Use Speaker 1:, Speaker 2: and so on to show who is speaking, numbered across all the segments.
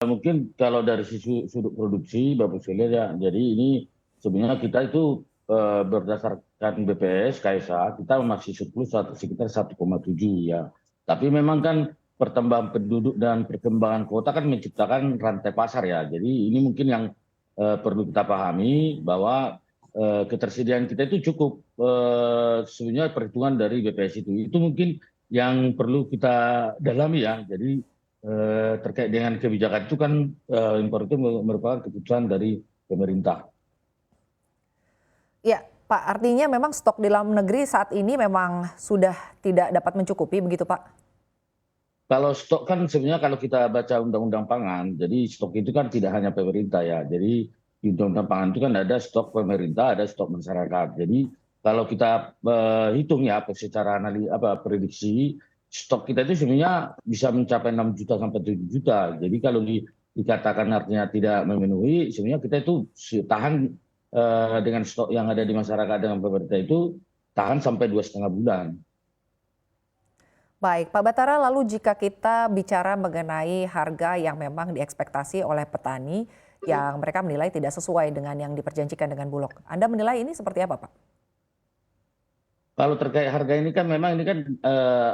Speaker 1: Mungkin kalau dari sisi sudut produksi, Bapak sekalian ya, jadi ini sebenarnya kita itu berdasarkan BPS, KSA, kita masih surplus sekitar 1,7 ya. Tapi memang kan pertambahan penduduk dan perkembangan kota kan menciptakan rantai pasar ya. Jadi ini mungkin yang perlu kita pahami bahwa ketersediaan kita itu cukup sebenarnya perhitungan dari BPS itu mungkin yang perlu kita dalami ya. Jadi terkait dengan kebijakan itu kan impor itu merupakan keputusan dari pemerintah.
Speaker 2: Ya, Pak, artinya memang stok di dalam negeri saat ini memang sudah tidak dapat mencukupi begitu, Pak?
Speaker 1: Kalau stok kan sebenarnya kalau kita baca undang-undang pangan, jadi stok itu kan tidak hanya pemerintah ya. Jadi di undang-undang pangan itu kan ada stok pemerintah, ada stok masyarakat. Jadi kalau kita hitung ya secara prediksi, stok kita itu sebenarnya bisa mencapai 6 juta sampai 7 juta. Jadi kalau dikatakan artinya tidak memenuhi, sebenarnya kita itu tahan dengan stok yang ada di masyarakat dengan pemerintah itu tahan sampai 2,5 bulan.
Speaker 2: Baik, Pak Batara, lalu jika kita bicara mengenai harga yang memang diekspektasi oleh petani yang mereka menilai tidak sesuai dengan yang diperjanjikan dengan Bulog. Anda menilai ini seperti apa, Pak?
Speaker 1: Kalau terkait harga ini kan memang ini kan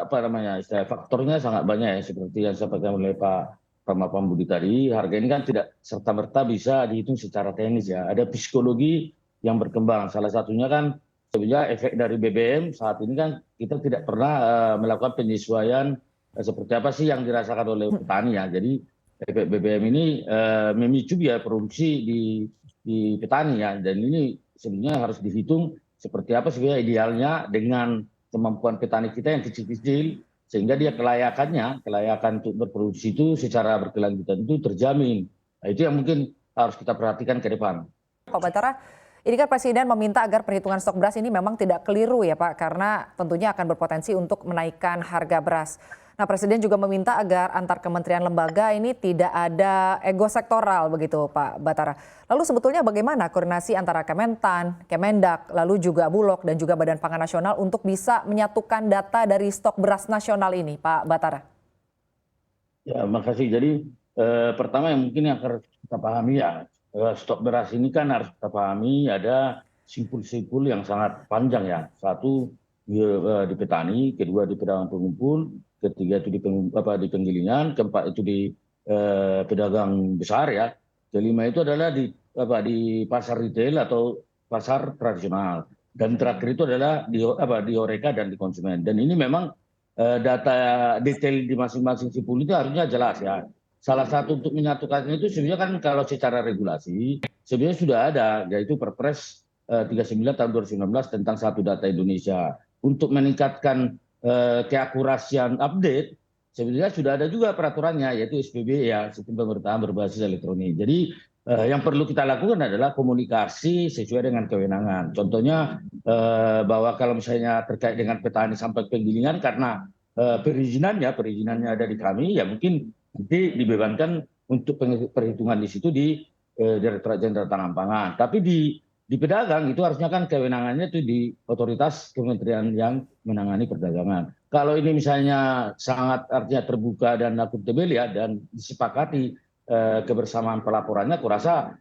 Speaker 1: apa namanya istilah faktornya sangat banyak ya seperti yang disampaikan oleh Pak Rama Pambudi tadi. Harga ini kan tidak serta-merta bisa dihitung secara teknis ya. Ada psikologi yang berkembang. Salah satunya kan sebenarnya efek dari BBM saat ini kan kita tidak pernah melakukan penyesuaian seperti apa sih yang dirasakan oleh petani ya. Jadi efek BBM ini memicu biaya produksi di petani ya. Dan ini sebenarnya harus dihitung seperti apa sebenarnya idealnya dengan kemampuan petani kita yang kecil-kecil sehingga dia kelayakan untuk berproduksi itu secara berkelanjutan itu terjamin. Nah, itu yang mungkin harus kita perhatikan ke depan.
Speaker 2: Pak Batara, ini kan Presiden meminta agar perhitungan stok beras ini memang tidak keliru ya Pak, karena tentunya akan berpotensi untuk menaikkan harga beras. Nah, Presiden juga meminta agar antar kementerian lembaga ini tidak ada ego sektoral begitu Pak Batara. Lalu sebetulnya bagaimana koordinasi antara Kementan, Kemendak, lalu juga Bulog dan juga Badan Pangan Nasional untuk bisa menyatukan data dari stok beras nasional ini Pak Batara?
Speaker 1: Ya, makasih. Jadi pertama yang mungkin yang harus kita pahami ya, stok beras ini kan harus kita pahami ada simpul-simpul yang sangat panjang ya. Satu di petani, kedua di pedagang pengumpul, ketiga itu di penggilingan, keempat itu di pedagang besar ya. Kelima itu adalah di pasar retail atau pasar tradisional. Dan terakhir itu adalah di horeca dan di konsumen. Dan ini memang data detail di masing-masing simpul itu harusnya jelas ya. Salah satu untuk menyatukannya itu sebenarnya kan kalau secara regulasi sebenarnya sudah ada yaitu Perpres 39 tahun 2019 tentang satu data Indonesia. Untuk meningkatkan keakurasian update sebenarnya sudah ada juga peraturannya yaitu SPB ya, sistem pemerintahan berbasis elektronik. Jadi yang perlu kita lakukan adalah komunikasi sesuai dengan kewenangan. Contohnya bahwa kalau misalnya terkait dengan petani sampai penggilingan karena perizinannya ada di kami, ya mungkin nanti dibebankan untuk perhitungan di situ di Direktorat Jenderal Tanah Pangan. Tapi di pedagang itu harusnya kan kewenangannya itu di otoritas kementerian yang menangani perdagangan. Kalau ini misalnya sangat artinya terbuka dan akuntabel ya dan disepakati kebersamaan pelaporannya, aku rasa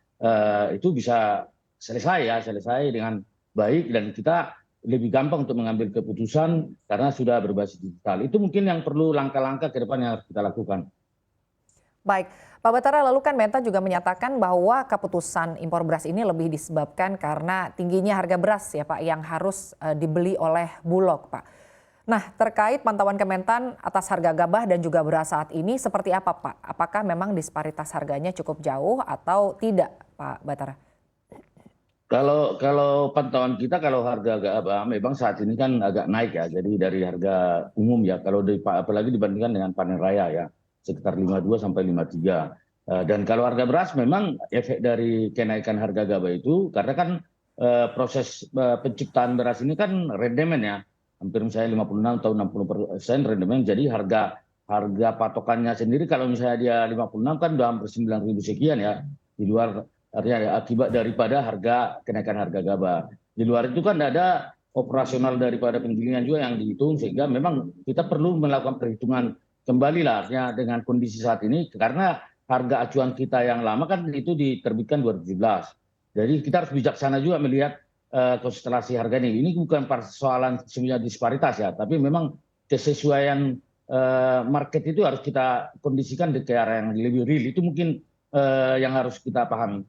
Speaker 1: itu bisa selesai dengan baik dan kita lebih gampang untuk mengambil keputusan karena sudah berbasis digital. Itu mungkin yang perlu langkah-langkah ke depan yang harus kita lakukan.
Speaker 2: Baik, Pak Batara, lalu kan Mentan juga menyatakan bahwa keputusan impor beras ini lebih disebabkan karena tingginya harga beras ya Pak yang harus dibeli oleh Bulog Pak. Nah, terkait pantauan Kementan atas harga gabah dan juga beras saat ini seperti apa Pak? Apakah memang disparitas harganya cukup jauh atau tidak Pak Batara?
Speaker 1: Kalau pantauan kita kalau harga gabah memang saat ini kan agak naik ya. Jadi dari harga umum ya kalau apalagi dibandingkan dengan panen raya ya sekitar 52 sampai 53. Dan kalau harga beras memang efek dari kenaikan harga gabah itu karena kan proses penciptaan beras ini kan rendemen ya. Hampir misalnya 56 atau 60% rendemen. Jadi harga patokannya sendiri kalau misalnya dia 56 kan udah hampir 9.000 sekian ya. Di luar artinya akibat daripada kenaikan harga gabah. Di luar itu kan ada operasional daripada penggilingan juga yang dihitung sehingga memang kita perlu melakukan perhitungan kembali lah artinya dengan kondisi saat ini karena harga acuan kita yang lama kan itu diterbitkan 2017. Jadi kita harus bijaksana juga melihat konstelasi harga ini. Ini bukan persoalan sebenarnya disparitas ya, tapi memang kesesuaian market itu harus kita kondisikan ke arah yang lebih real. Itu mungkin yang harus kita pahami.